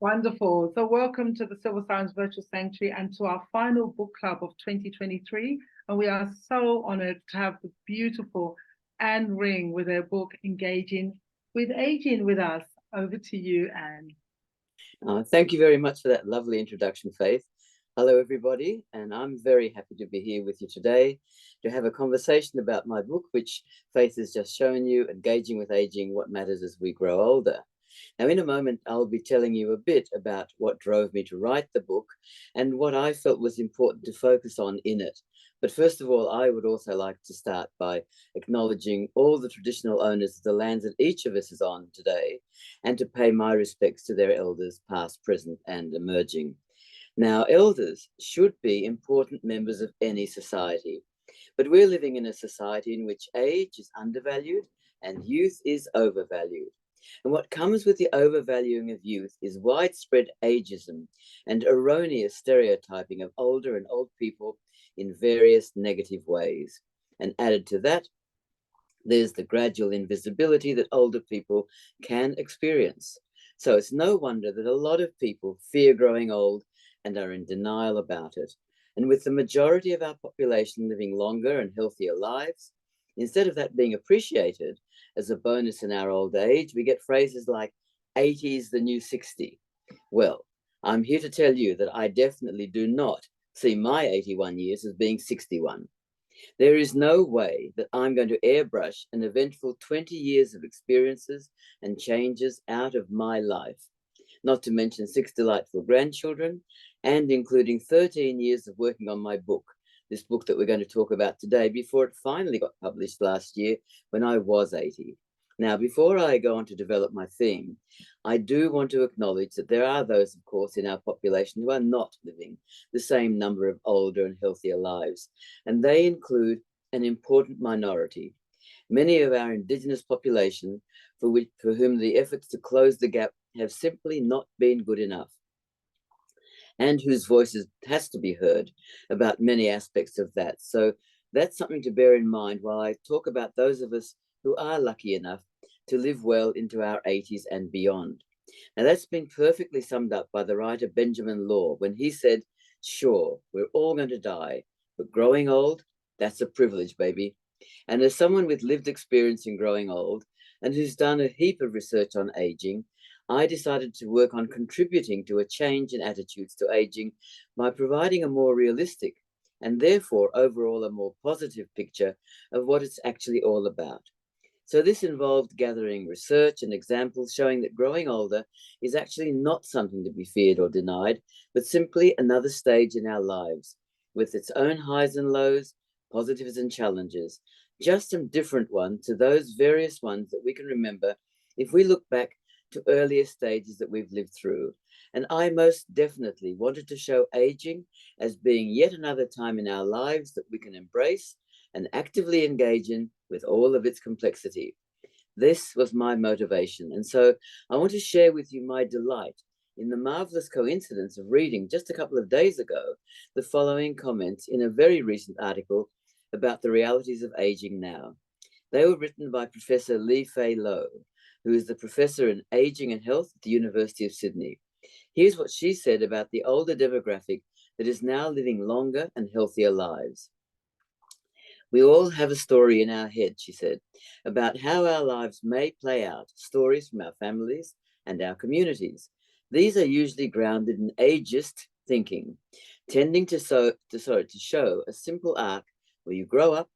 Wonderful. So welcome to the Civil Science Virtual Sanctuary and to our final book club of 2023. And we are so honored to have the beautiful Anne Ring with her book, Engaging with Aging with us. Over to you, Anne. Thank you very much for that lovely introduction, Faith. Hello, everybody, and I'm very happy to be here with you today to have a conversation about my book, which Faith has just shown you, Engaging with Aging, What Matters as We Grow Older. Now, in a moment, I'll be telling you a bit about what drove me to write the book and what I felt was important to focus on in it. But first of all, I would also like to start by acknowledging all the traditional owners of the lands that each of us is on today, and to pay my respects to their elders, past, present, and emerging. Now, elders should be important members of any society, but we're living in a society in which age is undervalued and youth is overvalued. And what comes with the overvaluing of youth is widespread ageism and erroneous stereotyping of older and old people in various negative ways. And added to that, there's the gradual invisibility that older people can experience. So it's no wonder that a lot of people fear growing old and are in denial about it. And with the majority of our population living longer and healthier lives, instead of that being appreciated as a bonus in our old age, we get phrases like 80 is the new 60. Well, I'm here to tell you that I definitely do not see my 81 years as being 61. There is no way that I'm going to airbrush an eventful 20 years of experiences and changes out of my life, not to mention 6 delightful grandchildren, and including 13 years of working on my book, this book that we're going to talk about today, before it finally got published last year when I was 80. Now, before I go on to develop my theme, I do want to acknowledge that there are those, of course, in our population who are not living the same number of older and healthier lives, and they include an important minority. Many of our Indigenous population, for whom the efforts to close the gap have simply not been good enough, and whose voices has to be heard about many aspects of that. So that's something to bear in mind while I talk about those of us who are lucky enough to live well into our 80s and beyond. Now, that's been perfectly summed up by the writer Benjamin Law when he said, sure, we're all going to die, but growing old, that's a privilege, baby. And as someone with lived experience in growing old and who's done a heap of research on aging, I decided to work on contributing to a change in attitudes to aging by providing a more realistic and therefore overall a more positive picture of what it's actually all about. So this involved gathering research and examples showing that growing older is actually not something to be feared or denied, but simply another stage in our lives with its own highs and lows, positives and challenges, just some different ones to those various ones that we can remember if we look back to earlier stages that we've lived through. And I most definitely wanted to show aging as being yet another time in our lives that we can embrace and actively engage in with all of its complexity. This was my motivation. And so I want to share with you my delight in the marvelous coincidence of reading just a couple of days ago the following comments in a very recent article about the realities of aging now. They were written by Professor Lee Fei Low, who is the professor in aging and health at the University of Sydney. Here's what she said about the older demographic that is now living longer and healthier lives. We all have a story in our head, she said, about how our lives may play out, stories from our families and our communities. These are usually grounded in ageist thinking, tending to show a simple arc where you grow up,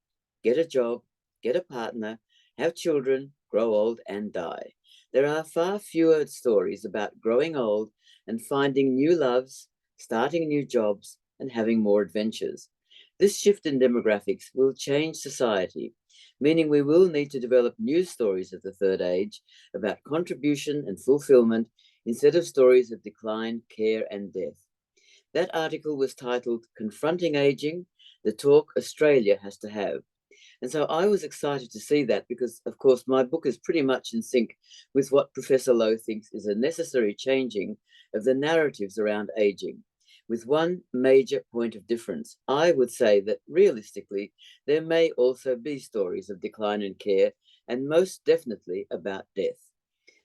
get a job, get a partner, have children, grow old, and die. There are far fewer stories about growing old and finding new loves, starting new jobs, and having more adventures. This shift in demographics will change society, meaning we will need to develop new stories of the third age about contribution and fulfillment instead of stories of decline, care, and death. That article was titled Confronting Aging, the Talk Australia Has to Have. And so I was excited to see that because, of course, my book is pretty much in sync with what Professor Lowe thinks is a necessary changing of the narratives around aging, with one major point of difference. I would say that realistically, there may also be stories of decline in care and most definitely about death.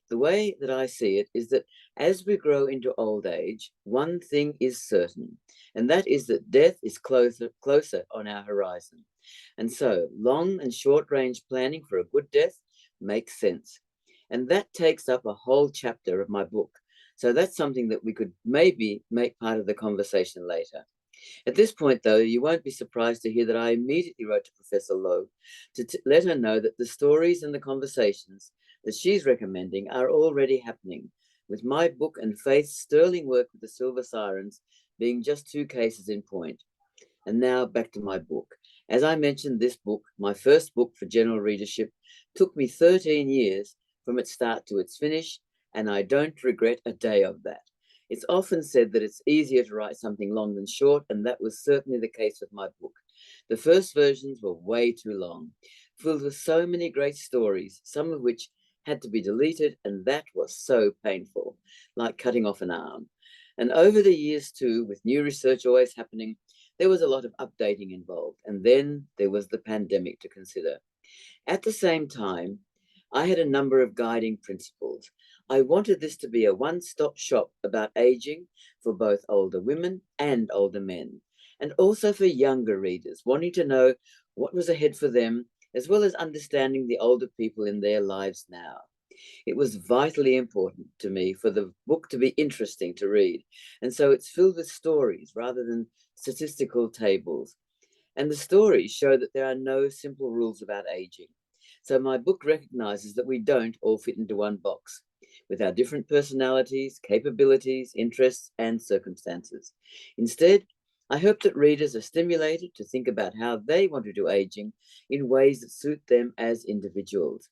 The way that I see it is that as we grow into old age, one thing is certain, and that is that death is closer on our horizon. And so long and short range planning for a good death makes sense. And that takes up a whole chapter of my book. So that's something that we could maybe make part of the conversation later. At this point, though, you won't be surprised to hear that I immediately wrote to Professor Lowe to let her know that the stories and the conversations that she's recommending are already happening, with my book and Faith's sterling work with the Silver Sirens being just two cases in point. And now back to my book. As I mentioned, this book, my first book for general readership, took me 13 years from its start to its finish, and I don't regret a day of that. It's often said that it's easier to write something long than short, and that was certainly the case with my book. The first versions were way too long, filled with so many great stories, some of which had to be deleted, and that was so painful, like cutting off an arm. And over the years, too, with new research always happening, there was a lot of updating involved, and then there was the pandemic to consider. At the same time, I had a number of guiding principles. I wanted this to be a one-stop shop about aging for both older women and older men, and also for younger readers wanting to know what was ahead for them, as well as understanding the older people in their lives now. It was vitally important to me for the book to be interesting to read, and so it's filled with stories rather than statistical tables. And the stories show that there are no simple rules about aging. So my book recognizes that we don't all fit into one box, with our different personalities, capabilities, interests, and circumstances. Instead, I hope that readers are stimulated to think about how they want to do aging in ways that suit them as individuals.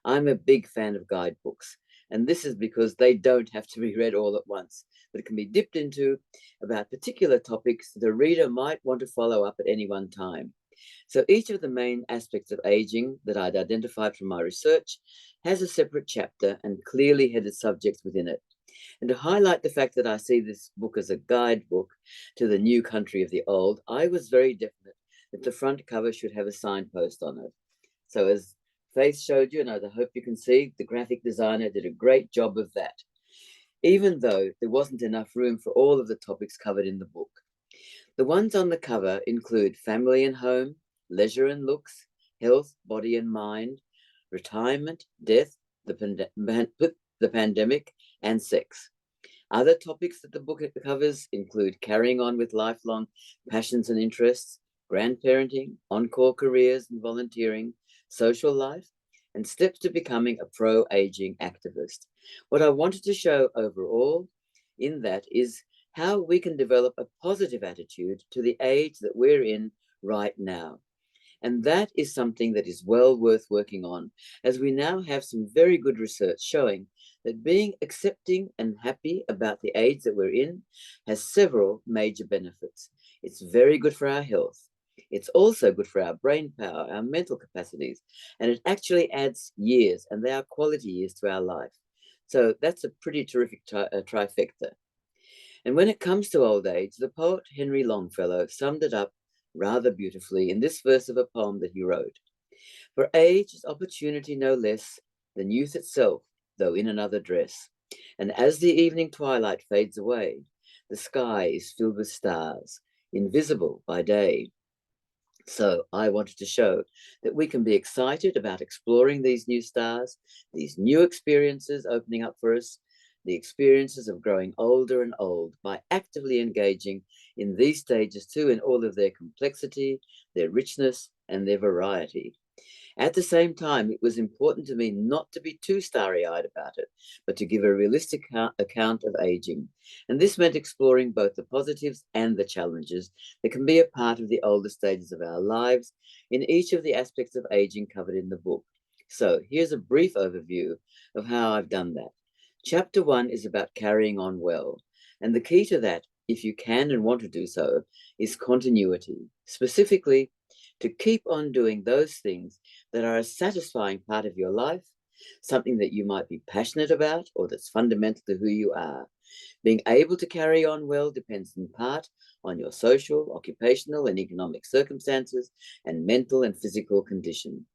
I'm a big fan of guidebooks, and this is because they don't have to be read all at once, but can be dipped into about particular topics the reader might want to follow up at any one time. So each of the main aspects of aging that I'd identified from my research has a separate chapter and clearly headed subjects within it. And to highlight the fact that I see this book as a guidebook to the new country of the old, I was very definite that the front cover should have a signpost on it. So as Faith showed you, and I hope you can see, the graphic designer did a great job of that, even though there wasn't enough room for all of the topics covered in the book. The ones on the cover include family and home, leisure and looks, health, body and mind, retirement, death, the pandemic, and sex. Other topics that the book covers include carrying on with lifelong passions and interests, grandparenting, encore careers and volunteering, social life, and steps to becoming a pro-aging activist. What I wanted to show overall in that is how we can develop a positive attitude to the age that we're in right now. And that is something that is well worth working on, as we now have some very good research showing that being accepting and happy about the age that we're in has several major benefits. It's very good for our health. It's also good for our brain power, our mental capacities, and it actually adds years, and they are quality years to our life. So that's a pretty terrific trifecta. And when it comes to old age, the poet Henry Longfellow summed it up rather beautifully in this verse of a poem that he wrote. For age is opportunity no less than youth itself, though in another dress. And as the evening twilight fades away, the sky is filled with stars, invisible by day. So I wanted to show that we can be excited about exploring these new stars, these new experiences opening up for us, the experiences of growing older and old by actively engaging in these stages too, in all of their complexity, their richness, and their variety. At the same time, it was important to me not to be too starry-eyed about it, but to give a realistic account of aging. And this meant exploring both the positives and the challenges that can be a part of the older stages of our lives in each of the aspects of aging covered in the book. So here's a brief overview of how I've done that. Chapter 1 is about carrying on well. And the key to that, if you can and want to do so, is continuity. Specifically, to keep on doing those things that are a satisfying part of your life, something that you might be passionate about or that's fundamental to who you are. Being able to carry on well depends in part on your social, occupational, and economic circumstances and mental and physical condition.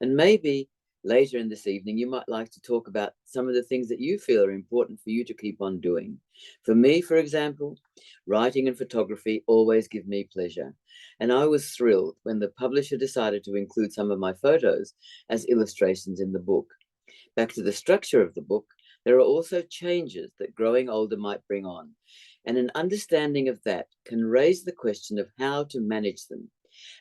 And maybe Later in this evening, you might like to talk about some of the things that you feel are important for you to keep on doing. For me, for example, writing and photography always give me pleasure. And I was thrilled when the publisher decided to include some of my photos as illustrations in the book. Back to the structure of the book, there are also changes that growing older might bring on. And an understanding of that can raise the question of how to manage them.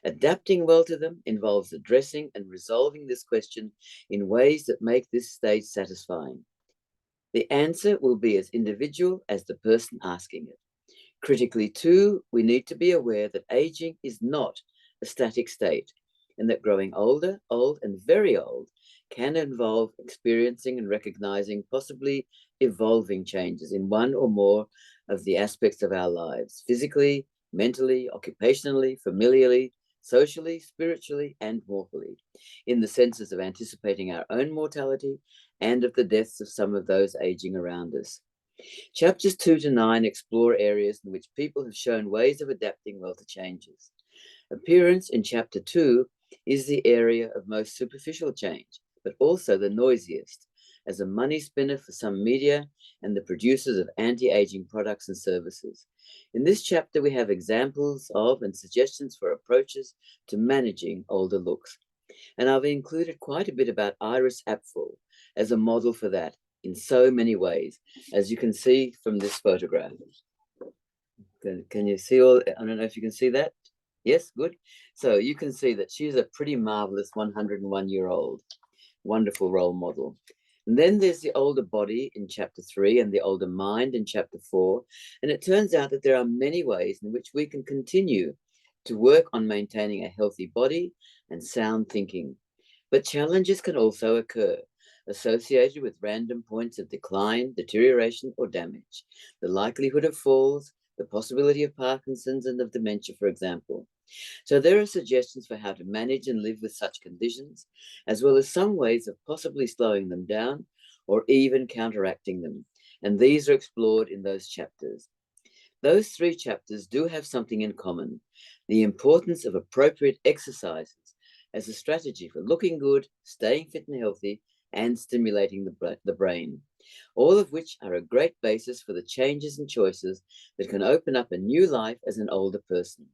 Adapting well to them involves addressing and resolving this question in ways that make this stage satisfying. The answer will be as individual as the person asking it. Critically, too, we need to be aware that aging is not a static state, and that growing older, old, and very old can involve experiencing and recognizing possibly evolving changes in one or more of the aspects of our lives, physically, mentally, occupationally, familially, socially, spiritually, and morally, in the senses of anticipating our own mortality and of the deaths of some of those aging around us. Chapters 2 to 9 explore areas in which people have shown ways of adapting well to changes. Appearance in Chapter 2 is the area of most superficial change, but also the noisiest, as a money spinner for some media and the producers of anti-aging products and services. In this chapter, we have examples of and suggestions for approaches to managing older looks. And I've included quite a bit about Iris Apfel as a model for that in so many ways, as you can see from this photograph. Can you see all? I don't know if you can see that. Yes, good. So you can see that she's a pretty marvelous 101-year-old, wonderful role model. And then there's the older body in Chapter 3 and the older mind in Chapter 4. And it turns out that there are many ways in which we can continue to work on maintaining a healthy body and sound thinking. But challenges can also occur, associated with random points of decline, deterioration, or damage, the likelihood of falls, the possibility of Parkinson's and of dementia, for example. So there are suggestions for how to manage and live with such conditions, as well as some ways of possibly slowing them down or even counteracting them. And these are explored in those chapters. Those 3 chapters do have something in common: the importance of appropriate exercises as a strategy for looking good, staying fit and healthy, and stimulating the brain, all of which are a great basis for the changes and choices that can open up a new life as an older person.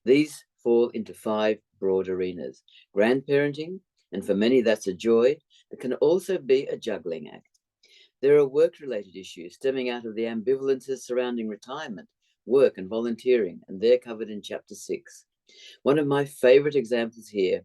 These fall into 5 broad arenas: grandparenting, and for many that's a joy, but can also be a juggling act. There are work-related issues stemming out of the ambivalences surrounding retirement, work, and volunteering, and they're covered in Chapter 6. One of my favorite examples here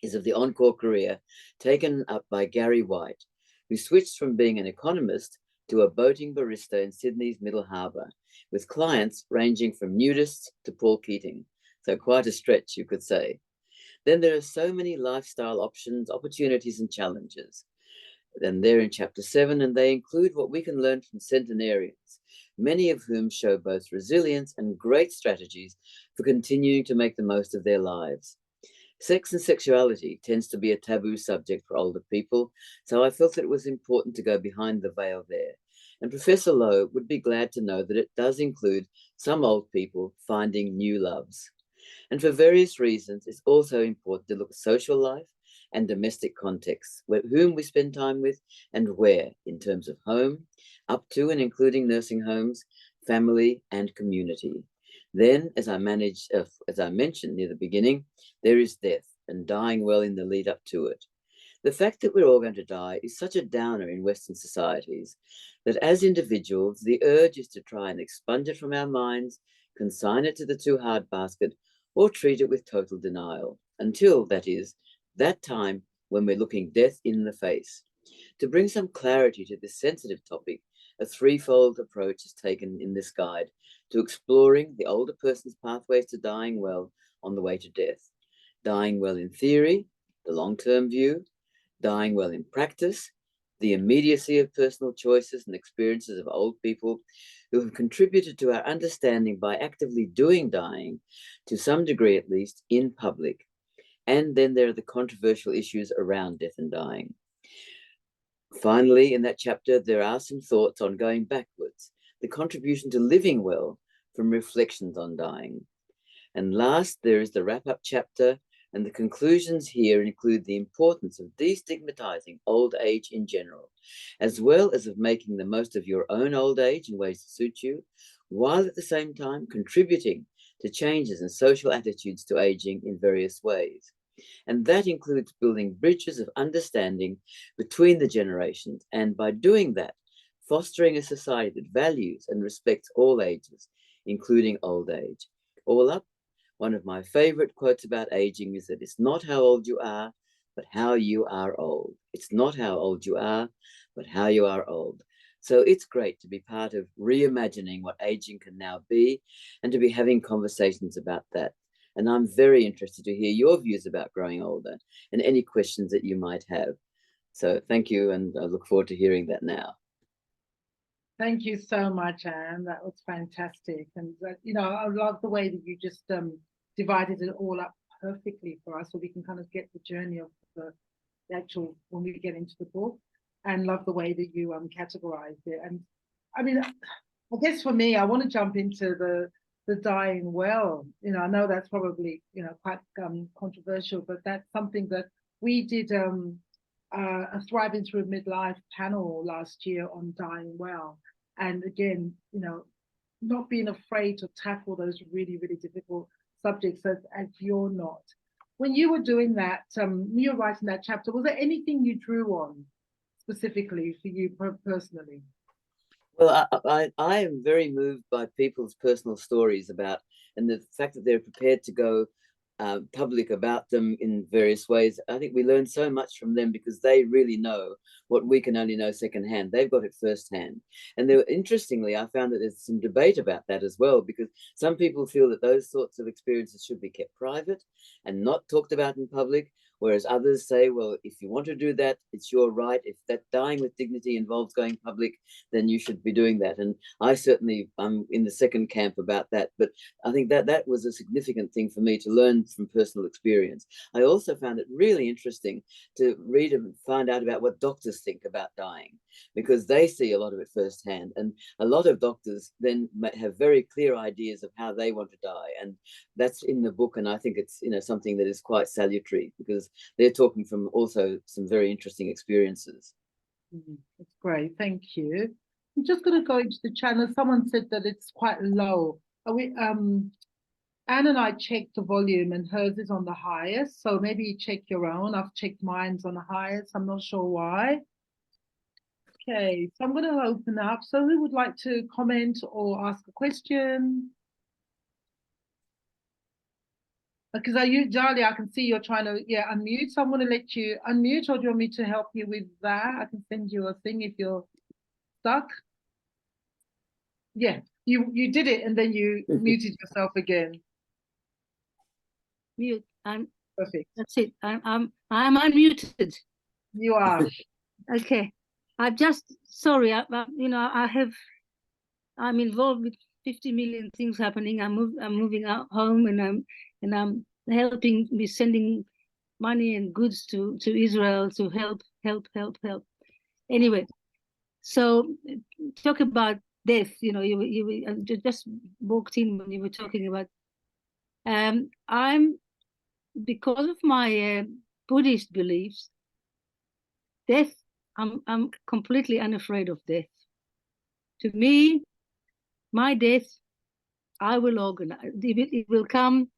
is of the encore career taken up by Gary White, who switched from being an economist to a boating barista in Sydney's Middle Harbour, with clients ranging from nudists to Paul Keating. So quite a stretch, you could say. Then there are so many lifestyle options, opportunities, and challenges. And they're in Chapter 7, and they include what we can learn from centenarians, many of whom show both resilience and great strategies for continuing to make the most of their lives. Sex and sexuality tends to be a taboo subject for older people, so I felt that it was important to go behind the veil there. And Professor Lowe would be glad to know that it does include some old people finding new loves. And for various reasons, it's also important to look at social life and domestic contexts, whom we spend time with and where, in terms of home, up to and including nursing homes, family, and community. Then, as I mentioned near the beginning, there is death and dying well in the lead up to it. The fact that we're all going to die is such a downer in Western societies that as individuals, the urge is to try and expunge it from our minds, consign it to the too hard basket, or treat it with total denial, until, that is, that time when we're looking death in the face. To bring some clarity to this sensitive topic, a 3-fold approach is taken in this guide to exploring the older person's pathways to dying well on the way to death. Dying well in theory, the long-term view; dying well in practice, the immediacy of personal choices and experiences of old people who have contributed to our understanding by actively doing dying, to some degree at least, in public. And then there are the controversial issues around death and dying. Finally, in that chapter, there are some thoughts on going backwards, the contribution to living well from reflections on dying. And last, there is the wrap-up chapter, And the conclusions here include the importance of destigmatizing old age in general, as well as of making the most of your own old age in ways that suit you, while at the same time contributing to changes in social attitudes to aging in various ways. And that includes building bridges of understanding between the generations, and by doing that, fostering a society that values and respects all ages, including old age. All up, one of my favorite quotes about aging is that it's not how old you are, but how you are old. It's not how old you are, but how you are old. So it's great to be part of reimagining what aging can now be and to be having conversations about that. And I'm very interested to hear your views about growing older and any questions that you might have. So thank you, and I look forward to hearing that now. Thank you so much, Anne. That was fantastic. And, I love the way that you just divided it all up perfectly for us so we can kind of get the journey of the actual, when we get into the book, and love the way that you categorized it. And I mean, I guess for me, I want to jump into the dying well. I know that's probably, quite controversial, but that's something that we did a Thriving Through Midlife panel last year on dying well. And again, not being afraid to tackle those really, really difficult subjects as you're not. When you were doing that, you were writing that chapter, was there anything you drew on specifically for you personally? Well, I am very moved by people's personal stories about, and the fact that they're prepared to go public about them in various ways. I think we learn so much from them because they really know what we can only know secondhand. They've got it firsthand. And interestingly, I found that there's some debate about that as well, because some people feel that those sorts of experiences should be kept private and not talked about in public. Whereas others say, well, if you want to do that, it's your right. If that dying with dignity involves going public, then you should be doing that. And I certainly, I'm in the second camp about that. But I think that was a significant thing for me to learn from personal experience. I also found it really interesting to read and find out about what doctors think about dying, because they see a lot of it firsthand. And a lot of doctors then have very clear ideas of how they want to die. And that's in the book. And I think it's, something that is quite salutary, because they're talking from also some very interesting experiences. That's great. Thank you. I'm just going to go into the channel. Someone said that it's quite low. Are we, Anne and I checked the volume and hers is on the highest. So maybe you check your own. I've checked mine's on the highest. I'm not sure why. Okay, so I'm going to open up. So who would like to comment or ask a question? Because Charlie, I can see you're trying to, unmute. So I'm going to let you unmute, or do you want me to help you with that? I can send you a thing if you're stuck. Yeah, you did it, and then you muted yourself again. Mute. I'm perfect. That's it. I'm unmuted. You are. Okay. I'm just sorry. I'm involved with 50 million things happening. I'm moving out home, and I'm helping with sending money and goods to Israel to help. Anyway, so talk about death. You just walked in when you were talking about. I'm, because of my Buddhist beliefs, death. I'm completely unafraid of death. To me, my death, I will organize. It will come,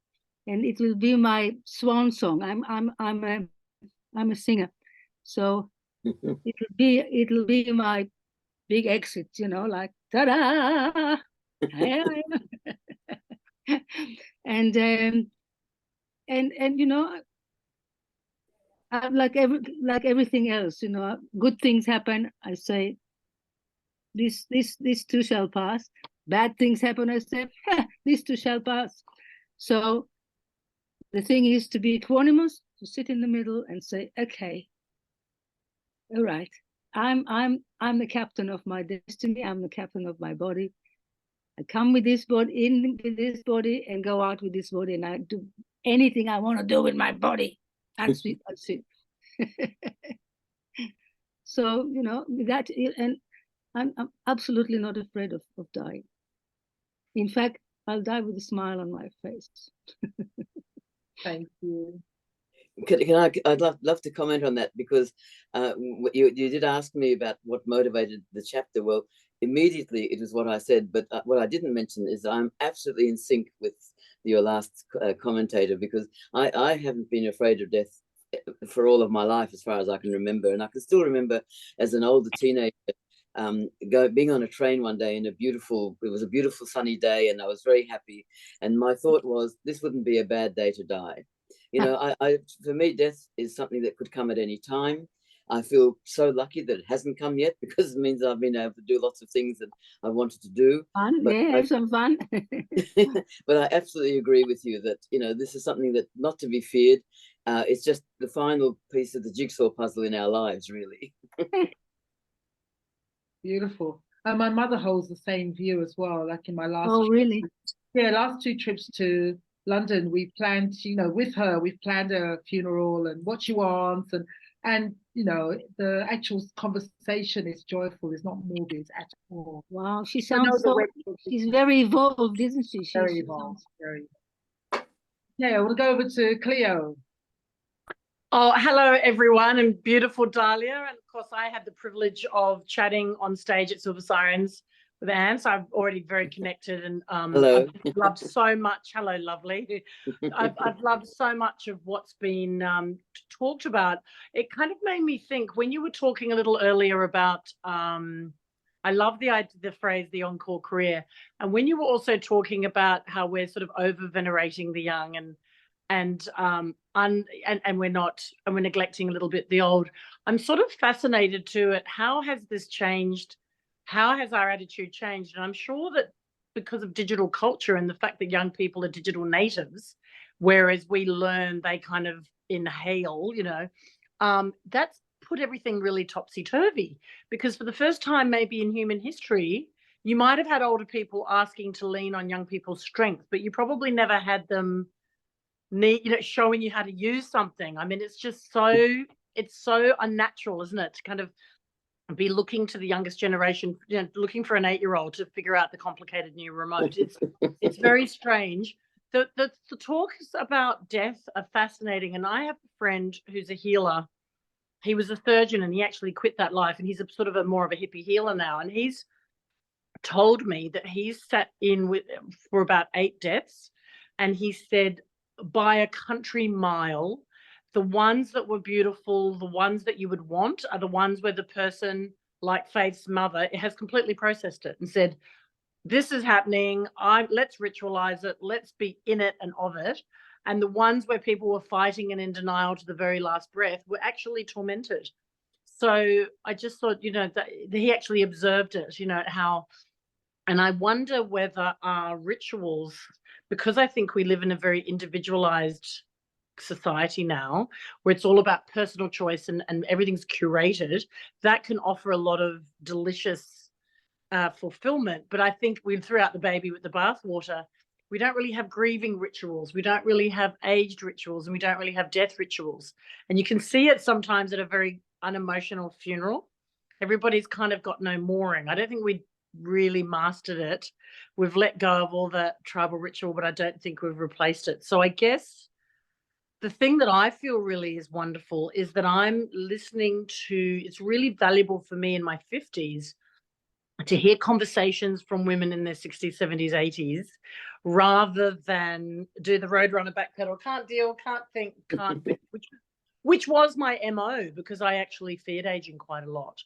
and it will be my swan song. I'm a singer, so it'll be my big exit. Like ta-da, and like everything else, good things happen. I say, this too shall pass. Bad things happen. I say, this too shall pass. So the thing is to be equanimous, to sit in the middle and say, okay, all right, I'm the captain of my destiny. I'm the captain of my body. I come with this body, in with this body, and go out with this body, and I do anything I want to do with my body. That's it. That's it. So that, and I'm absolutely not afraid of dying. In fact, I'll die with a smile on my face. Thank you. I'd love to comment on that, because you did ask me about what motivated the chapter. Well, immediately it was what I said, but what I didn't mention is I'm absolutely in sync with your last commentator, because I haven't been afraid of death for all of my life, as far as I can remember. And I can still remember as an older teenager, being on a train one day in it was a beautiful sunny day, and I was very happy. And my thought was, this wouldn't be a bad day to die. You know, for me, death is something that could come at any time. I feel so lucky that it hasn't come yet, because it means I've been able to do lots of things that I wanted to do. Fun, But yeah, have some fun. but I absolutely agree with you that, you know, this is something that not to be feared. It's just the final piece of the jigsaw puzzle in our lives, really. Beautiful. And my mother holds the same view as well. Like in my Oh, really? last two trips to London, we planned, you know, with her, we've planned a funeral and what she wants, and you know, the actual conversation is joyful, it's not morbid at all. Wow, she I know sounds so, she's very evolved, isn't she? very evolved, very. Yeah, we'll go over to Cleo. Oh, hello, everyone, and beautiful Dahlia. And of course, I had the privilege of chatting on stage at Silver Sirens with Anne, so I'm already very connected, and Hello. I've loved so much. Hello, lovely. I've loved so much of what's been talked about. It kind of made me think when you were talking a little earlier about, I love the phrase, the encore career. And when you were also talking about how we're sort of over venerating the young, and we're neglecting a little bit the old. I'm sort of fascinated to it. How has this changed? How has our attitude changed? And I'm sure that because of digital culture and the fact that young people are digital natives, whereas we learn, they kind of inhale, you know, that's put everything really topsy-turvy, because for the first time maybe in human history, you might have had older people asking to lean on young people's strength, but you probably never had them showing you how to use something. I mean, it's so unnatural, isn't it, to kind of be looking to the youngest generation, you know, looking for an 8-year-old to figure out the complicated new remote. It's very strange. The talks about death are fascinating, and I have a friend who's a healer. He was a surgeon, and he actually quit that life, and he's a sort of more of a hippie healer now, and he's told me that he's sat in for about 8 deaths, and he said, by a country mile, the ones that were beautiful, the ones that you would want, are the ones where the person, like Faith's mother, has completely processed it and said, this is happening, let's ritualize it, let's be in it and of it. And the ones where people were fighting and in denial to the very last breath were actually tormented. So I just thought, you know, that he actually observed it, you know, how. And I wonder whether our rituals, because I think we live in a very individualized society now, where it's all about personal choice and everything's curated, that can offer a lot of delicious fulfillment. But I think we threw out the baby with the bathwater. We don't really have grieving rituals. We don't really have aged rituals, and we don't really have death rituals. And you can see it sometimes at a very unemotional funeral. Everybody's kind of got no mooring. I don't think we really mastered it. We've let go of all the tribal ritual, but I don't think we've replaced it. So I guess the thing that I feel really is wonderful is that I'm listening to, it's really valuable for me in my 50s to hear conversations from women in their 60s, 70s, 80s, rather than do the roadrunner backpedal, can't deal, can't think, can't be, which was my MO, because I actually feared aging quite a lot.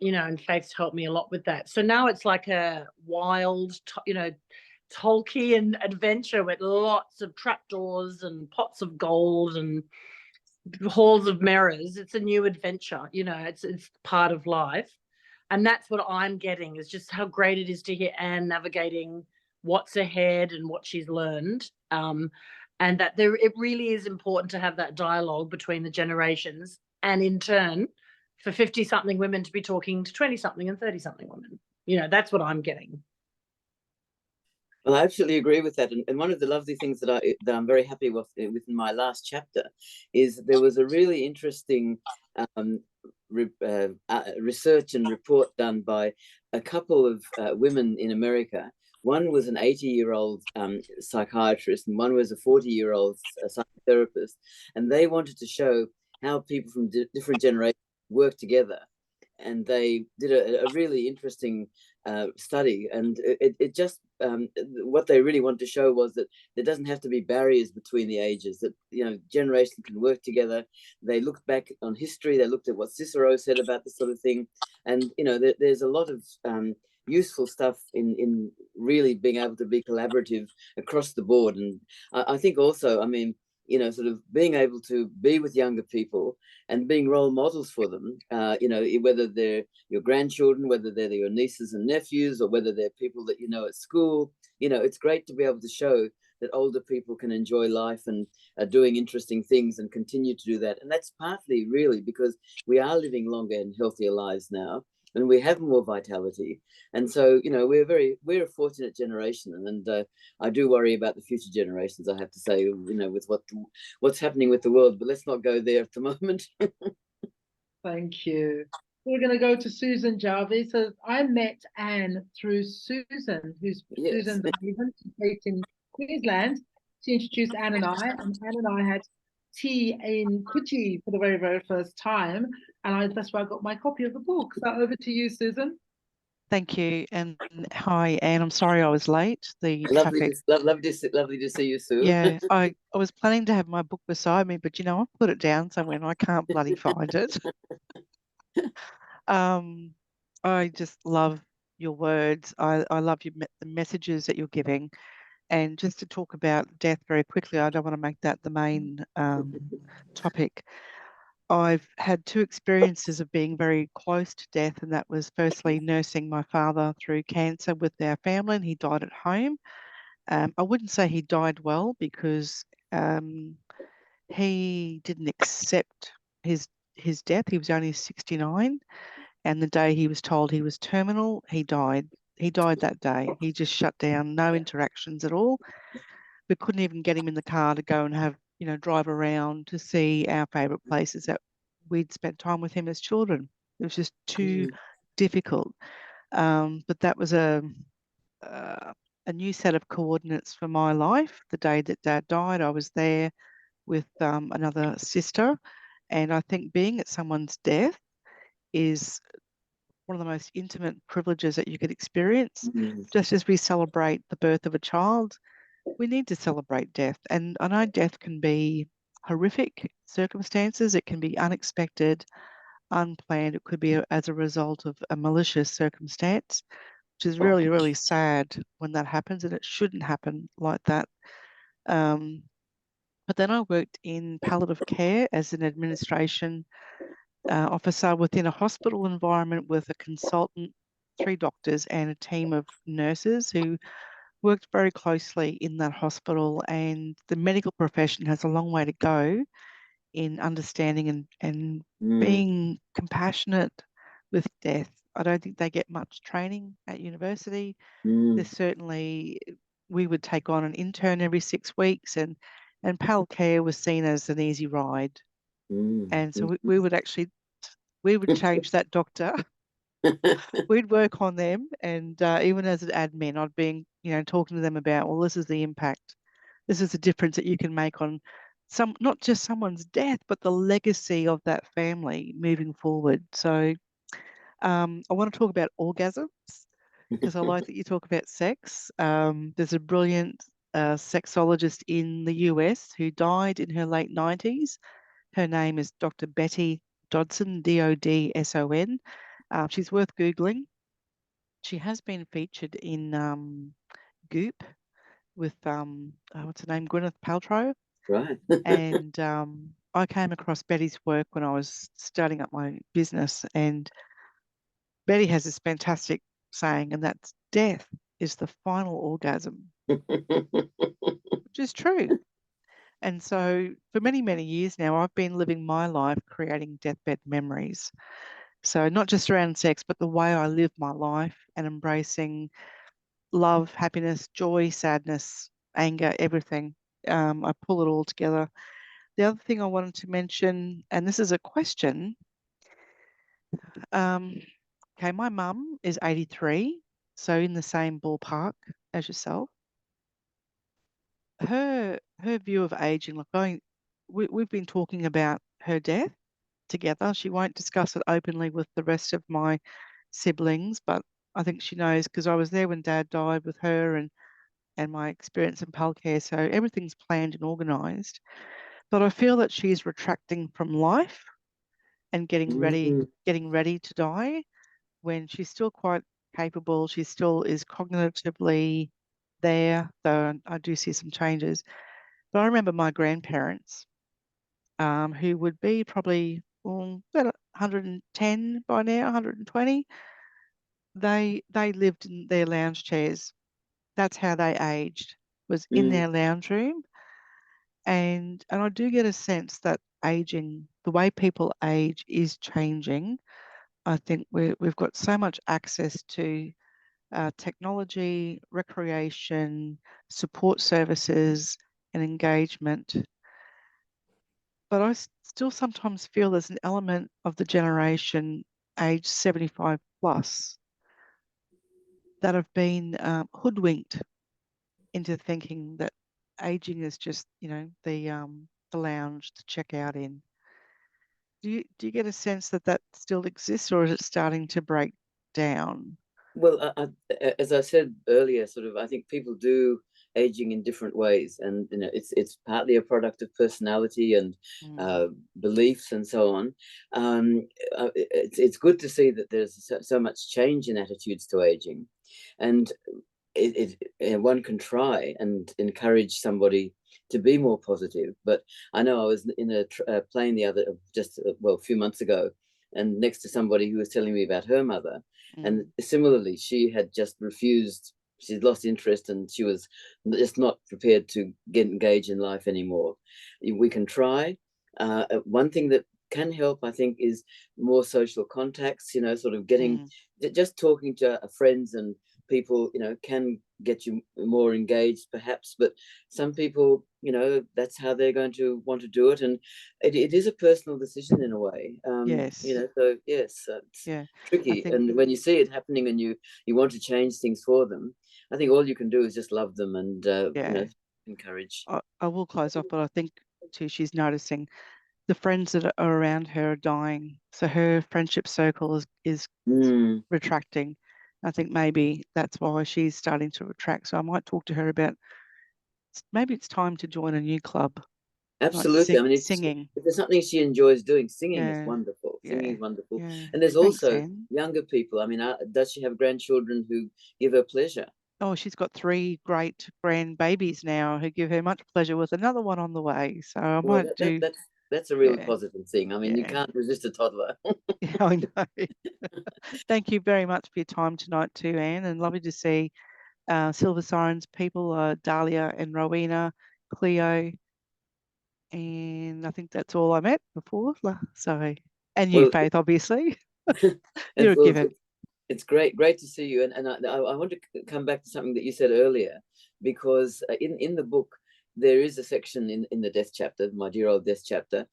You know, and Faith's helped me a lot with that. So now it's like a wild, you know, Tolkien adventure with lots of trapdoors and pots of gold and halls of mirrors. It's a new adventure, you know, it's part of life. And that's what I'm getting, is just how great it is to hear Anne navigating what's ahead and what she's learned. And that it really is important to have that dialogue between the generations, and in turn, for 50-something women to be talking to 20-something and 30-something women. You know, that's what I'm getting. Well, I absolutely agree with that. And one of the lovely things that I'm very happy with within my last chapter is there was a really interesting research and report done by a couple of women in America. One was an 80-year-old psychiatrist, and one was a 40-year-old psychotherapist. And they wanted to show how people from different generations work together. And they did a really interesting study. And it just, what they really wanted to show was that there doesn't have to be barriers between the ages, that, you know, generations can work together. They looked back on history, they looked at what Cicero said about this sort of thing. And, you know, there's a lot of useful stuff in really being able to be collaborative across the board. And I think also, I mean, you know, sort of being able to be with younger people and being role models for them, you know, whether they're your grandchildren, whether they're your nieces and nephews, or whether they're people that you know at school. You know, it's great to be able to show that older people can enjoy life and are doing interesting things and continue to do that. And that's partly really because we are living longer and healthier lives now, and we have more vitality. And so, you know, we're a fortunate generation, and I do worry about the future generations, I have to say, you know, with what's happening with the world, but let's not go there at the moment. Thank you. We're going to go to Susan Jarvis. So I met Anne through Susan, who's Yes. Susan Daven, based in Queensland. She introduced Anne and I had tea in Coogee for the very, very first time. And that's where I got my copy of the book. So over to you, Susan. Thank you. And hi, Anne. I'm sorry I was late. The Lovely traffic. lovely to see you, Sue. Yeah, I was planning to have my book beside me, but you know, I put it down somewhere and I can't bloody find it. I just love your words. I love the messages that you're giving. And just to talk about death very quickly, I don't want to make that the main topic. I've had two experiences of being very close to death, and that was firstly nursing my father through cancer with our family, and he died at home. I wouldn't say he died well because he didn't accept his death. He was only 69, and the day he was told he was terminal, he died. He died that day. He just shut down, no interactions at all. We couldn't even get him in the car to go and have, you know, drive around to see our favourite places that we'd spent time with him as children. It was just too difficult. But that was a new set of coordinates for my life. The day that Dad died, I was there with another sister, and I think being at someone's death is one of the most intimate privileges that you could experience. Just as we celebrate the birth of a child, we need to celebrate death. And I know death can be horrific circumstances. It can be unexpected, unplanned. It could be as a result of a malicious circumstance, which is really, really sad when that happens, and it shouldn't happen like that. But then I worked in palliative care as an administration officer within a hospital environment with a consultant, 3 doctors, and a team of nurses who worked very closely in that hospital. And the medical profession has a long way to go in understanding and being compassionate with death. I don't think they get much training at university. There's certainly, we would take on an intern every 6 weeks, and pal care was seen as an easy ride. And so we would actually, we would change that doctor. We'd work on them, and even as an admin, I'd be, you know, talking to them about, well, this is the impact. This is the difference that you can make on not just someone's death, but the legacy of that family moving forward. So I want to talk about orgasms because I like that you talk about sex. There's a brilliant sexologist in the US who died in her late 90s. Her name is Dr. Betty Dodson, Dodson. She's worth Googling. She has been featured in Goop with, what's her name, Gwyneth Paltrow. Right. And I came across Betty's work when I was starting up my business, and Betty has this fantastic saying, and that's death is the final orgasm, which is true. And so for many, many years now, I've been living my life creating deathbed memories. So not just around sex, but the way I live my life and embracing love, happiness, joy, sadness, anger, everything. I pull it all together. The other thing I wanted to mention, and this is a question, Okay, my mum is 83, so in the same ballpark as yourself. Her view of aging, like we've been talking about her death together. She won't discuss it openly with the rest of my siblings, but I think she knows because I was there when Dad died with her and my experience in palcare. So everything's planned and organised. But I feel that she's retracting from life and Mm. getting ready to die when she's still quite capable. She still is cognitively there, though I do see some changes. But I remember my grandparents, who would be probably about 110 by now, 120. They lived in their lounge chairs. That's how they aged, was in Mm. their lounge room. And I do get a sense that aging, the way people age is changing. I think we've got so much access to technology, recreation, support services, and engagement. But I still sometimes feel there's an element of the generation age 75 plus that have been hoodwinked into thinking that aging is just, the lounge to check out in. Do you get a sense that that still exists, or is it starting to break down? Well, as I said earlier, sort of, I think people do aging in different ways, and it's partly a product of personality and Mm, beliefs and so on. It's good to see that there's so much change in attitudes to aging, and one can try and encourage somebody to be more positive. But I know I was in a plane a few months ago, and next to somebody who was telling me about her mother, and mm, similarly, she had just refused. She'd lost interest, and she was just not prepared to get engaged in life anymore. We can try. One thing that can help, I think, is more social contacts. Sort of getting mm. just talking to friends and people, can get you more engaged perhaps, but some people, that's how they're going to want to do it. And it is a personal decision in a way. Yes. So yes, it's Yeah. I tricky. think, And when you see it happening and you want to change things for them, I think all you can do is just love them and, yeah, encourage. I will close off, but I think too she's noticing the friends that are around her are dying. So her friendship circle is Mm. retracting. I think maybe that's why she's starting to retract. So I might talk to her about maybe it's time to join a new club, like Absolutely. I mean, singing. if there's something she enjoys doing, singing is Yeah, wonderful. Singing yeah, is wonderful. yeah. And there's Thanks, also Anne. younger people. I mean, does she have grandchildren who give her pleasure? Oh, she's got 3 great grandbabies now who give her much pleasure with another one on the way. So I Well, might do, that's a really yeah, positive thing. I mean, you yeah, can't resist a toddler. yeah, I know. Thank you very much for your time tonight too, Anne, and lovely to see Silver Sirens people, Dahlia and Rowena, Cleo, and I think that's all I met before. So, and you, Well, Faith, obviously. and You're a given. it's great to see you. And I want to come back to something that you said earlier, because in the book there is a section in the death chapter, my dear old death chapter,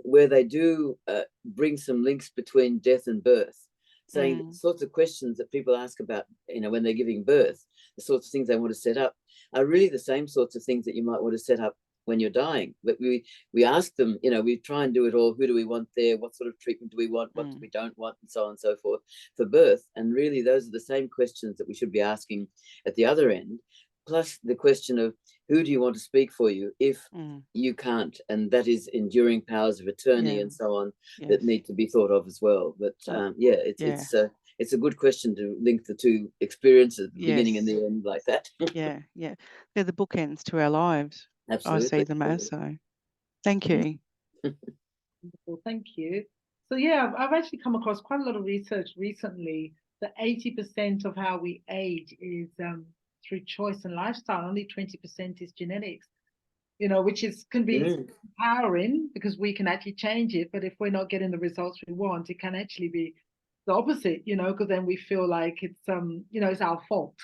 where they do bring some links between death and birth, saying the Mm, sorts of questions that people ask about, when they're giving birth, the sorts of things they want to set up are really the same sorts of things that you might want to set up when you're dying. But we ask them, we try and do it all. Who do we want there? What sort of treatment do we want? What do mm, we don't want? And so on and so forth for birth. And really, those are the same questions that we should be asking at the other end, plus the question of who do you want to speak for you if mm. you can't? And that is enduring powers of attorney Yeah, and so on that yes. need to be thought of as well. But yeah, Yeah, it's a good question to link the two experiences, the beginning and yes. the end, like that. Yeah, yeah. They're the bookends to our lives. I see Absolutely. them as so. Thank you. Wonderful, thank you. So yeah, I've actually come across quite a lot of research recently that 80% of how we age is through choice and lifestyle. Only 20% is genetics. Which can be Mm. empowering because we can actually change it. But if we're not getting the results we want, it can actually be the opposite, because then we feel like it's our fault.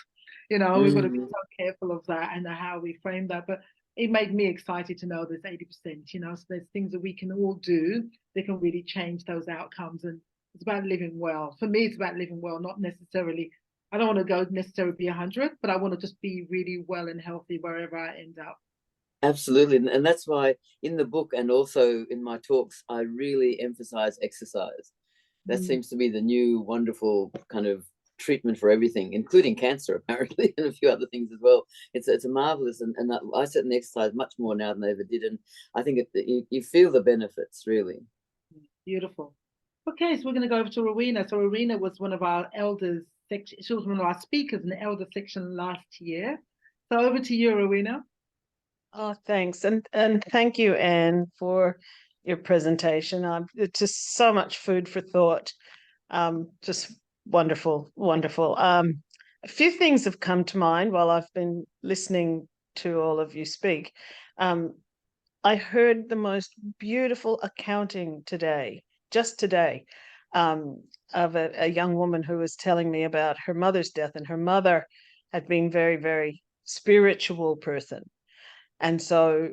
We've got to be Mm. so careful of that and how we frame that. But it made me excited to know there's 80%, so there's things that we can all do that can really change those outcomes. And It's about living well. For me, it's about living well, not necessarily, I don't want to go necessarily be 100, but I want to just be really well and healthy wherever I end up. Absolutely. And that's why in the book and also in my talks, I really emphasize exercise. That seems to be the new wonderful kind of treatment for everything, including cancer, apparently, and a few other things as well. It's a marvelous, and I certainly exercise much more now than I ever did. And I think you feel the benefits, really. Beautiful. Okay, so we're going to go over to Rowena. So Rowena was one of our elders section. She was one of our speakers in the elder section last year. So over to you, Rowena. Oh, thanks. And thank you, Anne, for your presentation. It's just so much food for thought. Just wonderful, wonderful. A few things have come to mind while I've been listening to all of you speak. I heard the most beautiful accounting today, just today, of a young woman who was telling me about her mother's death, and her mother had been very, very spiritual person. And so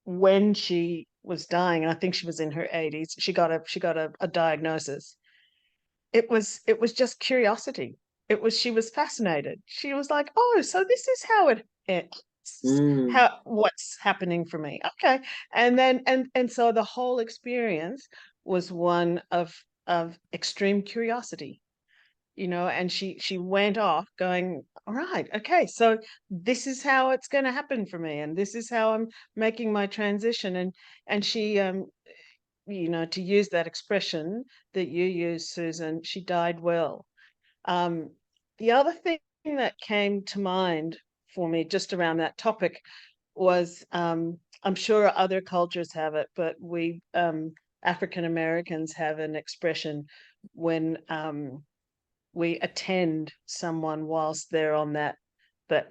when she was dying, and I think she was in her 80s, she got a diagnosis. It was just curiosity. She was fascinated. She was like, oh, so this is how what's happening for me. Okay. And then and so the whole experience was one of extreme curiosity, and she went off going, all right, okay, so this is how it's going to happen for me, and this is how I'm making my transition. And she to use that expression that you use, Susan, she died well. The other thing that came to mind for me just around that topic was, I'm sure other cultures have it, but we African Americans have an expression when we attend someone whilst they're on that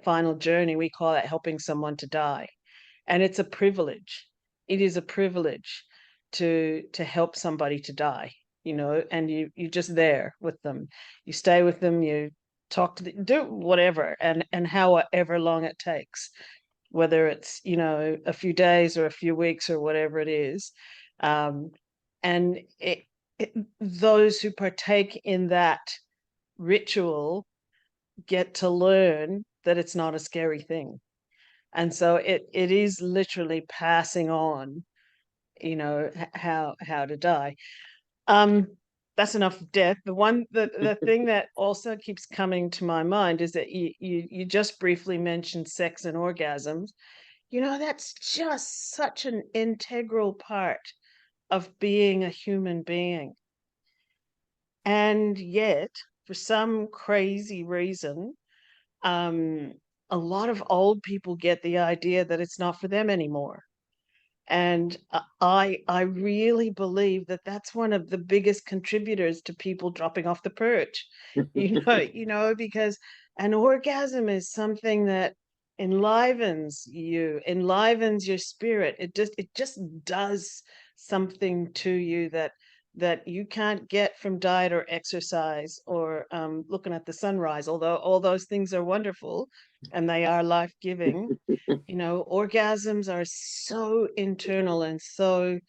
final journey. We call it helping someone to die, and it's a privilege. It is a privilege to help somebody to die, and you're just there with them. You stay with them, you talk to them, do whatever, and however long it takes, whether it's a few days or a few weeks or whatever it is. And those who partake in that ritual get to learn that it's not a scary thing. And so it is literally passing on, how to die. That's enough of death. The thing that also keeps coming to my mind is that you just briefly mentioned sex and orgasms. That's just such an integral part of being a human being. And yet, for some crazy reason, a lot of old people get the idea that it's not for them anymore. And I really believe that that's one of the biggest contributors to people dropping off the perch, because an orgasm is something that enlivens your spirit. It just does something to you that you can't get from diet or exercise or looking at the sunrise, although all those things are wonderful and they are life-giving. Orgasms are so internal and so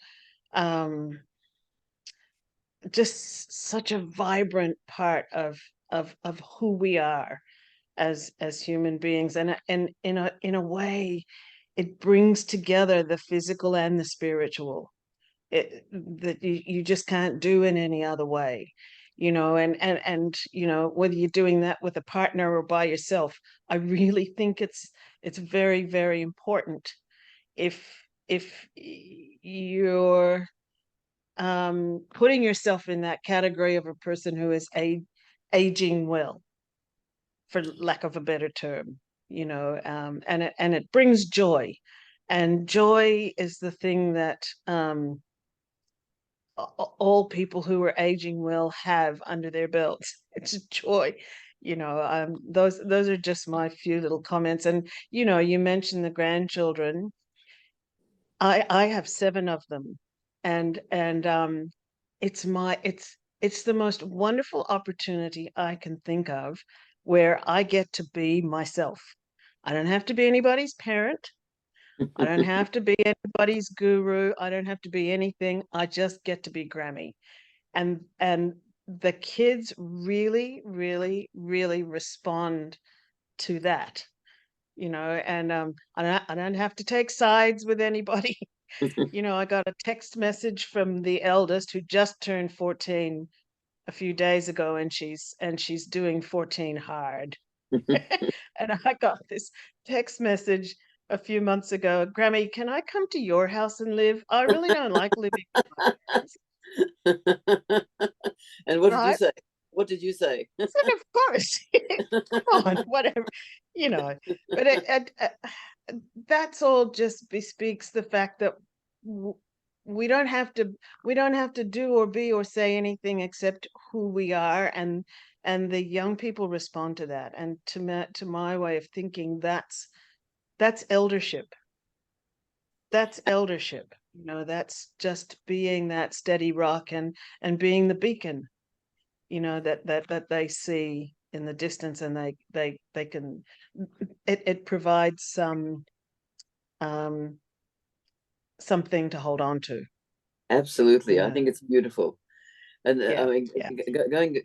just such a vibrant part of who we are as human beings, and in a way it brings together the physical and the spiritual, that you just can't do in any other way, and whether you're doing that with a partner or by yourself. I really think it's very, very important if you're putting yourself in that category of a person who is aging well, for lack of a better term, and it brings joy, and joy is the thing that all people who are aging well have under their belts. It's a joy. Those are just my few little comments. And you mentioned the grandchildren. I have 7 of them, and it's the most wonderful opportunity I can think of, where I get to be myself. I don't have to be anybody's parent. I don't have to be anybody's guru. I don't have to be anything. I just get to be Grammy. And the kids really, really, really respond to that, you know, and I don't have to take sides with anybody. You know, I got a text message from the eldest who just turned 14 a few days ago, and she's doing 14 hard. And I got this text message a few months ago, Grammy, can I come to your house and live? I really don't like living with my parents. And what did you Right? say? What did you say? I said, of course. Come on, whatever, you know. But that's all just bespeaks the fact that we don't have to do or be or say anything except who we are, and the young people respond to that. And to my way of thinking, that's eldership. That's eldership. You know, that's just being that steady rock and being the beacon, you know, that they see in the distance, and they can, it provides some something to hold on to. Absolutely. Yeah. I think it's beautiful. And I Yeah, mean, yeah.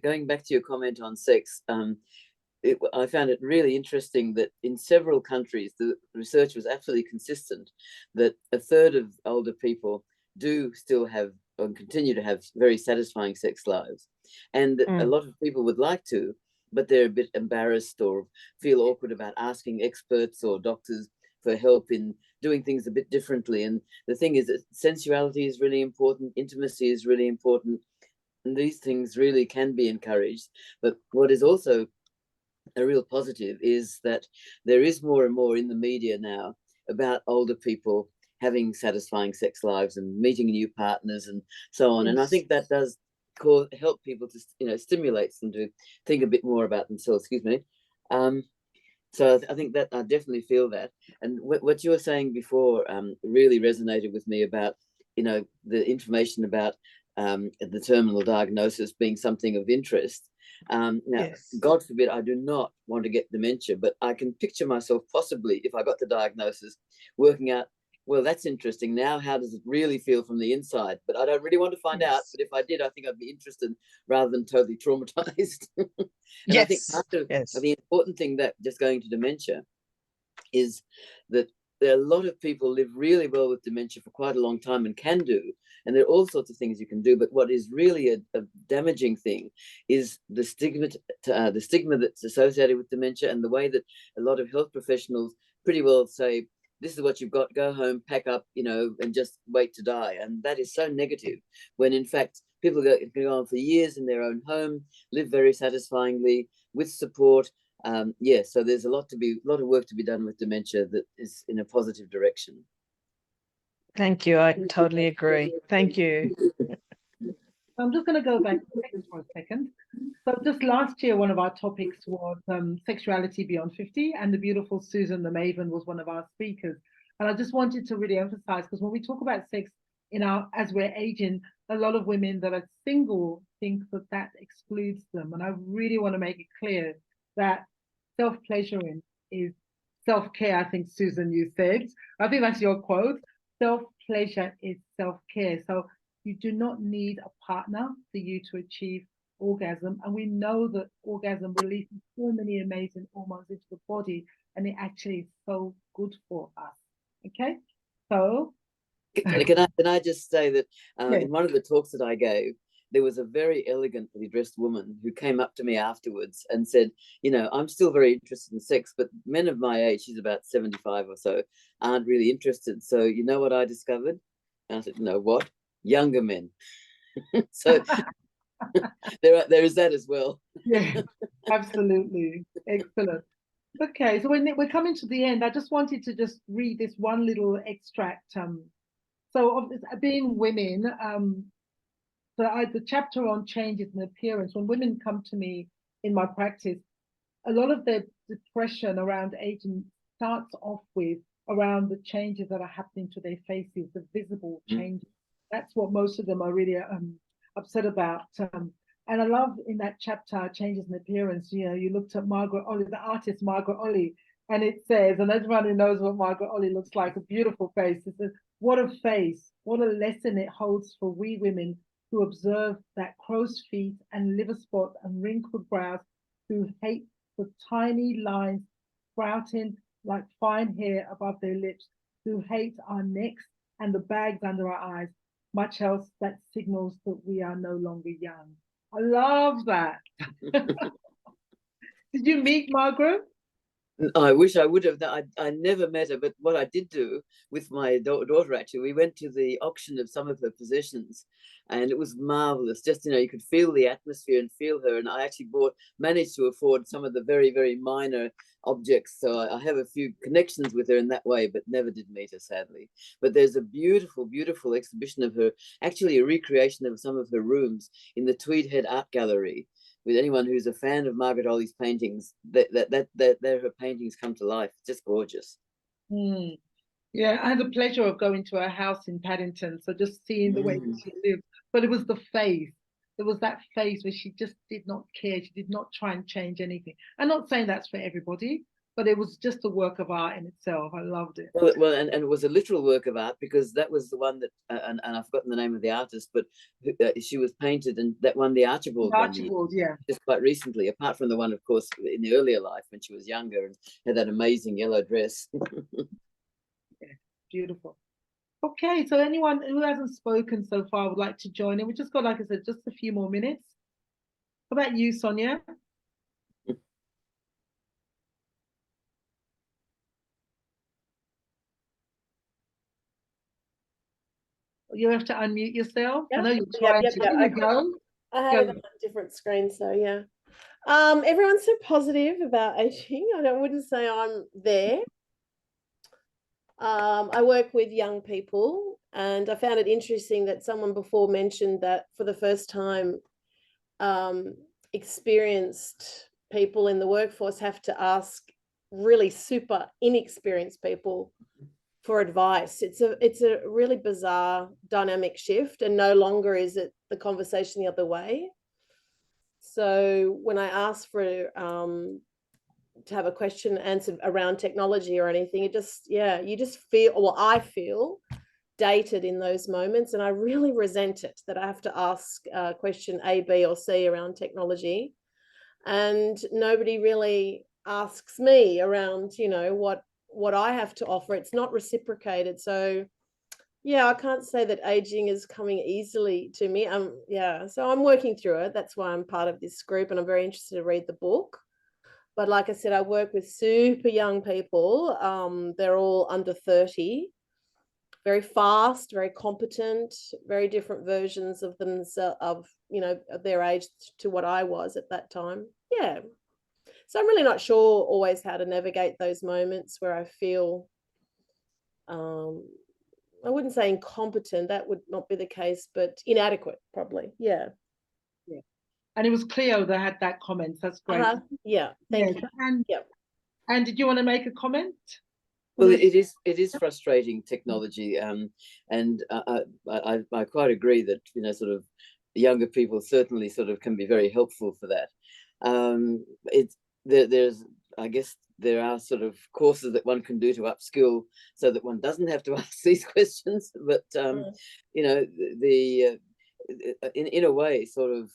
going back to your comment on sex, I found it really interesting that in several countries, the research was absolutely consistent that a third of older people do still have and continue to have very satisfying sex lives. And a lot of people would like to, but they're a bit embarrassed or feel awkward about asking experts or doctors for help in doing things a bit differently. And the thing is that sensuality is really important, intimacy is really important, and these things really can be encouraged. But what is also a real positive is that there is more and more in the media now about older people having satisfying sex lives and meeting new partners and so on. And I think that does help people to, you know, stimulates them to think a bit more about themselves. Excuse me. So I think that I definitely feel that. And what you were saying before really resonated with me about, you know, the information about the terminal diagnosis being something of interest. Now, Yes. God forbid, I do not want to get dementia, but I can picture myself possibly, if I got the diagnosis, working out, well, that's interesting. Now, how does it really feel from the inside? But I don't really want to find out. But if I did, I think I'd be interested rather than totally traumatized. And I think part of the important thing that just going to dementia is that there are a lot of people live really well with dementia for quite a long time and can do, and there are all sorts of things you can do. But what is really a damaging thing is the stigma that's associated with dementia, and the way that a lot of health professionals pretty well say, this is what you've got, go home, pack up, you know, and just wait to die. And that is so negative, when in fact people can go on for years in their own home, live very satisfyingly with support. So there's a lot of work to be done with dementia that is in a positive direction. Thank you. I totally agree. Thank you. I'm just going to go back to sex for a second. So just last year, one of our topics was sexuality beyond 50, and the beautiful Susan the Maven was one of our speakers. And I just wanted to really emphasize, because when we talk about sex as we're aging, a lot of women that are single think that excludes them. And I really want to make it clear that self-pleasuring is self-care. I think, Susan, you said. I think that's your quote. Self-pleasure is self-care. So you do not need a partner for you to achieve orgasm. And we know that orgasm releases so many amazing hormones into the body, and it actually is so good for us. Okay? So can I just say that in one of the talks that I gave, there was a very elegantly dressed woman who came up to me afterwards and said, you know, I'm still very interested in sex, but men of my age, she's about 75 or so, aren't really interested. So you know what I discovered? And I said, no, what? Younger men. So there is that as well. Yeah, absolutely. Excellent. Okay, so we're coming to the end, I just wanted to just read this one little extract. So of this, being women, the chapter on changes in appearance, when women come to me in my practice, a lot of their depression around aging starts off with around the changes that are happening to their faces, the visible changes. That's what most of them are really upset about. And I love in that chapter, changes in appearance, you know, you looked at Margaret Olley, the artist Margaret Olley, and it says, and everyone who knows what Margaret Olley looks like, a beautiful face. It says, what a face, what a lesson it holds for we women who observe that crow's feet and liver spot and wrinkled brows, who hate the tiny lines sprouting like fine hair above their lips, who hate our necks and the bags under our eyes, much else that signals that we are no longer young. I love that. Did you meet Margaret? I wish I would have. I never met her, but what I did do with my daughter, actually, we went to the auction of some of her possessions, and it was marvelous. Just, you could feel the atmosphere and feel her. And I actually managed to afford some of the very, very minor objects. So I have a few connections with her in that way, but never did meet her, sadly. But there's a beautiful, beautiful exhibition of her, actually a recreation of some of her rooms in the Tweed Head Art Gallery. With anyone who's a fan of Margaret Olley's paintings, her paintings come to life. It's just gorgeous. Mm. Yeah, I had the pleasure of going to her house in Paddington, so just seeing the way that she lived. But it was the face. There was that face where she just did not care. She did not try and change anything. I'm not saying that's for everybody, but it was just a work of art in itself. I loved it. Well, and it was a literal work of art, because that was the one that, and I've forgotten the name of the artist, but she was painted, and that won the Archibald one yeah, just quite recently, apart from the one, of course, in the earlier life when she was younger and had that amazing yellow dress. Yeah, beautiful. Okay, so anyone who hasn't spoken so far would like to join in. We just got, like I said, just a few more minutes. How about you, Sonia? You have to unmute yourself. Yep. I know you're trying to. There you go. I have it on a different screen, so yeah. Everyone's so positive about aging. I wouldn't say I'm there. I work with young people, and I found it interesting that someone before mentioned that for the first time, experienced people in the workforce have to ask really super inexperienced people for advice. It's a really bizarre dynamic shift, and no longer is it the conversation the other way. So when I ask for to have a question answered around technology or anything, you just feel, well, I feel dated in those moments, and I really resent it that I have to ask question A, B, or C around technology, and nobody really asks me around, what I have to offer. It's not reciprocated. So yeah, I can't say that aging is coming easily to me. So I'm working through it. That's why I'm part of this group, and I'm very interested to read the book. But like I said, I work with super young people. They're all under 30, very fast, very competent, very different versions of themselves, of their age to what I was at that time. Yeah. So I'm really not sure always how to navigate those moments where I feel, I wouldn't say incompetent, that would not be the case, but inadequate, probably. Yeah. Yeah. And it was Cleo that had that comment. That's great. Yeah. Thank you. And did you want to make a comment? Well, it is frustrating, technology, and I quite agree that sort of younger people certainly sort of can be very helpful for that. There's, I guess, there are sort of courses that one can do to upskill so that one doesn't have to ask these questions. But in a way, sort of,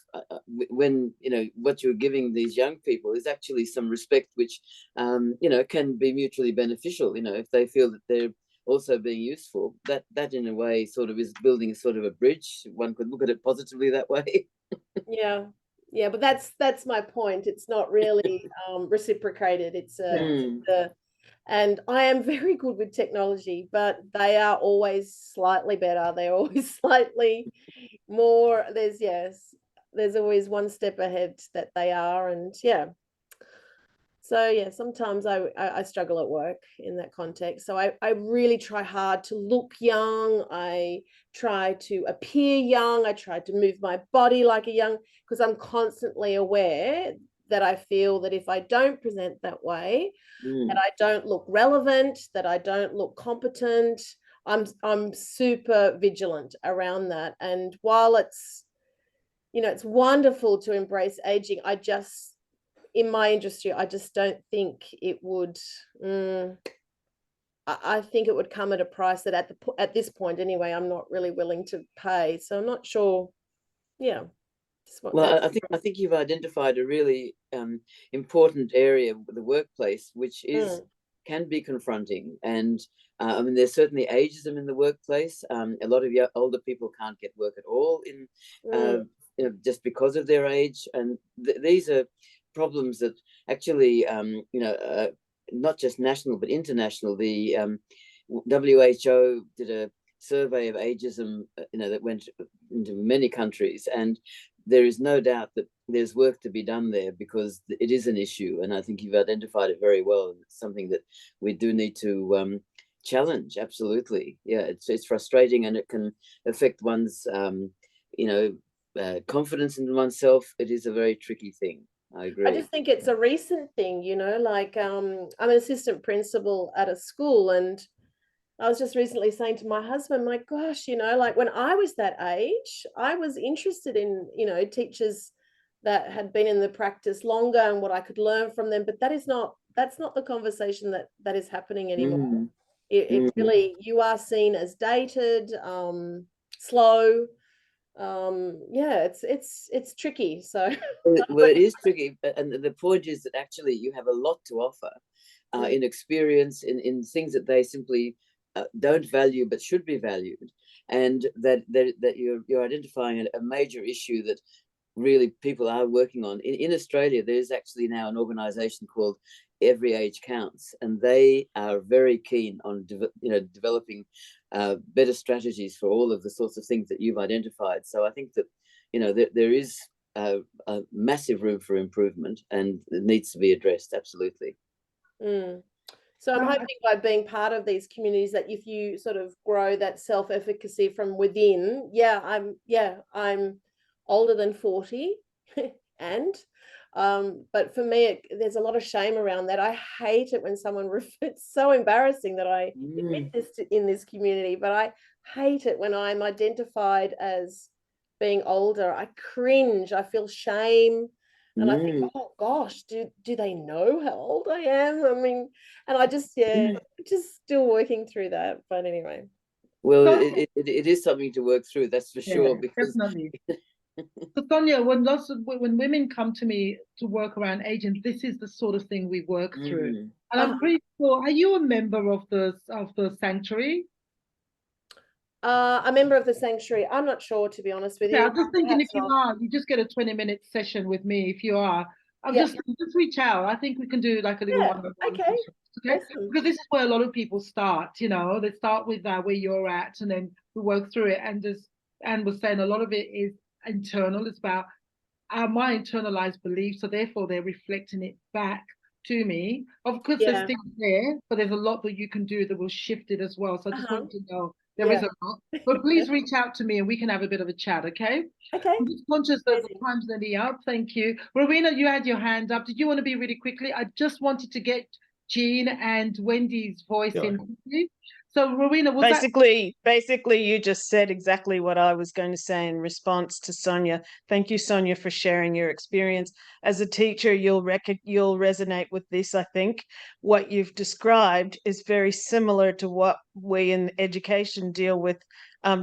when what you're giving these young people is actually some respect, which can be mutually beneficial. If they feel that they're also being useful, that in a way sort of is building sort of a bridge. One could look at it positively that way. Yeah, but that's my point. It's not really reciprocated. And I am very good with technology, but they are always slightly better. They're always slightly more. There's always one step ahead that they are, and yeah. So yeah, sometimes I struggle at work in that context. So I really try hard to look young. I try to appear young. I try to move my body like a young, because I'm constantly aware that I feel that if I don't present that way, that I don't look relevant, that I don't look competent. I'm super vigilant around that. And while it's wonderful to embrace aging, in my industry, I just don't think it would. I think it would come at a price that at this point anyway, I'm not really willing to pay. So I'm not sure Yeah. Just want Well, that. I think you've identified a really important area of the workplace, which is can be confronting. And I mean, there's certainly ageism in the workplace. A lot of older people can't get work at all just because of their age, and these are problems that actually, not just national but international. The WHO did a survey of ageism, that went into many countries, and there is no doubt that there's work to be done there because it is an issue, and I think you've identified it very well. It's something that we do need to challenge. Absolutely, yeah. It's frustrating, and it can affect one's confidence in oneself. It is a very tricky thing. I agree. I just think it's a recent thing, like I'm an assistant principal at a school, and I was just recently saying to my husband, my gosh, like when I was that age, I was interested in, teachers that had been in the practice longer and what I could learn from them. But that's not the conversation that is happening anymore. It really, you are seen as dated, slow. It's tricky. So well, it is tricky, and the point is that actually you have a lot to offer in experience, in things that they simply don't value but should be valued, and that you're identifying a major issue that really people are working on. In Australia, there is actually now an organization called Every Age Counts, and they are very keen on developing better strategies for all of the sorts of things that you've identified. So I think that there is a massive room for improvement, and it needs to be addressed. Absolutely. So I'm hoping by being part of these communities that if you sort of grow that self-efficacy from within, I'm older than 40 and but for me there's a lot of shame around that. I hate it when someone it's so embarrassing that I admit this in this community, but I hate it when I'm identified as being older. I cringe, I feel shame. And I think, oh gosh, do they know how old I am? I mean, and I just just still working through that. But anyway. Well, it is something to work through, that's for sure. Because definitely. So Sonia, when women come to me to work around aging, this is the sort of thing we work through. And I'm pretty sure, are you a member of the sanctuary? A member of the sanctuary. I'm not sure, to be honest with you. I'm just thinking if you are, you just get a 20-minute session with me if you are. I'm just reach out. I think we can do like a little one-on-one okay. session, okay? Awesome. Because this is where a lot of people start, they start with where you're at, and then we work through it. And as Anne was saying, a lot of it is internal. It's about my internalized beliefs, so therefore they're reflecting it back to me. Of course, there's things there, but there's a lot that you can do that will shift it as well. So I just wanted to know there is a lot. But please reach out to me and we can have a bit of a chat, okay? Okay. I'm just conscious that the time's nearly up. Thank you. Rowena, you had your hand up. Did you want to be really quickly? I just wanted to get Jean and Wendy's voice in quickly. So Rowena, was basically you just said exactly what I was going to say in response to Sonia. Thank you, Sonia, for sharing your experience. As a teacher, you'll resonate with this. I think what you've described is very similar to what we in education deal with,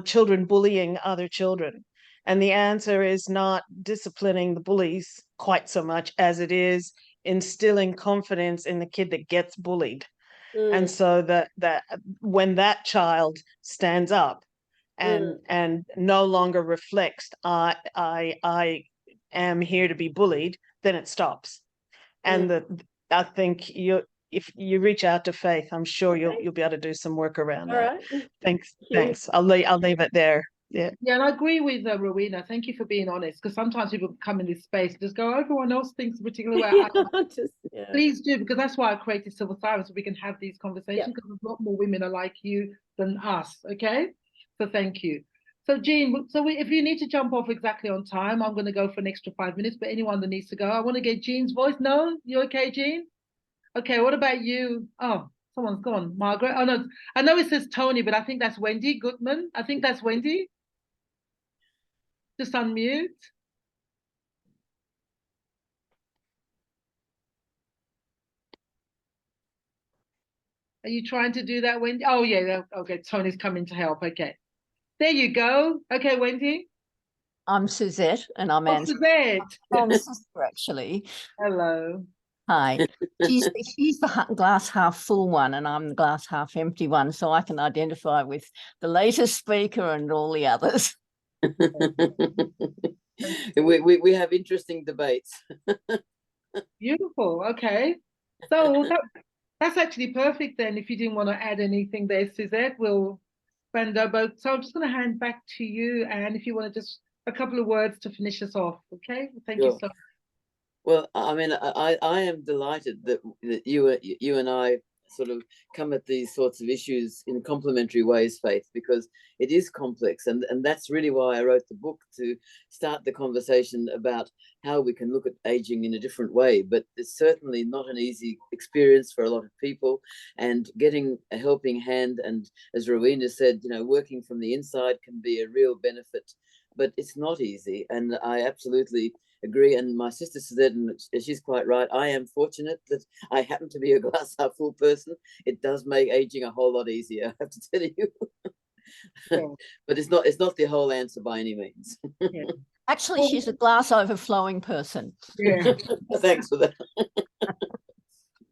children bullying other children. And the answer is not disciplining the bullies quite so much as it is instilling confidence in the kid that gets bullied. And so that when that child stands up and no longer reflects, I am here to be bullied, then it stops. And I think if you reach out to Faith, I'm sure you'll be able to do some work around that. Right. Thanks. I'll leave it there. Yeah, and I agree with Rowena. Thank you for being honest, because sometimes people come in this space and just go, everyone else thinks a particular way. Please do, because that's why I created Civil Science, so we can have these conversations, because a lot more women are like you than us, okay? So thank you. So Jean, if you need to jump off exactly on time, I'm going to go for an extra 5 minutes, but anyone that needs to go, I want to get Jean's voice. No? You okay, Jean? Okay, what about you? Oh, someone's gone. Margaret? Oh, no, I know it says Tony, but I think that's Wendy Goodman. I think that's Wendy. Just unmute. Are you trying to do that, Wendy? Oh, yeah. Okay, Tony's coming to help. Okay. There you go. Okay, Wendy. I'm Suzette, and I'm Oh, Suzette. Anne's sister, actually. Hello. Hi. She's the glass half full one, and I'm the glass half empty one, so I can identify with the latest speaker and all the others. we have interesting debates. Beautiful. Okay. So that's actually perfect then. If you didn't want to add anything there, Suzette, we'll spend about. So I'm just going to hand back to you, and if you want to just a couple of words to finish us off. Okay. Thank you so much. Well, I mean, I am delighted that you and I sort of come at these sorts of issues in complementary ways, Faith, because it is complex, and that's really why I wrote the book, to start the conversation about how we can look at aging in a different way. But it's certainly not an easy experience for a lot of people, and getting a helping hand, and as Rowena said, you know, working from the inside can be a real benefit, but it's not easy, and I absolutely agree. And my sister said, and she's quite right, I am fortunate that I happen to be a glass half full person. It does make aging a whole lot easier, I have to tell you. Yeah. But it's not the whole answer by any means. Yeah. Actually, she's a glass overflowing person. Yeah. Thanks for that.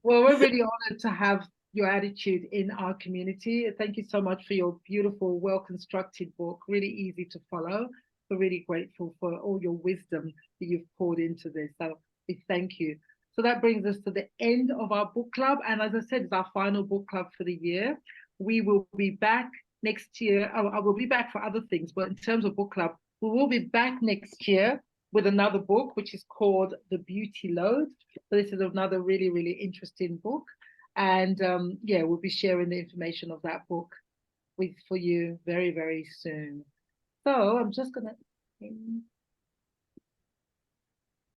Well, we're really honored to have your attitude in our community. Thank you so much for your beautiful, well-constructed book, really easy to follow. We're really grateful for all your wisdom that you've poured into this. So we thank you. So that brings us to the end of our book club. And as I said, it's our final book club for the year. We will be back next year. I will be back for other things, but in terms of book club, we will be back next year with another book, which is called The Beauty Load. So this is another really, really interesting book. And yeah, we'll be sharing the information of that book for you very, very soon. So I'm just going to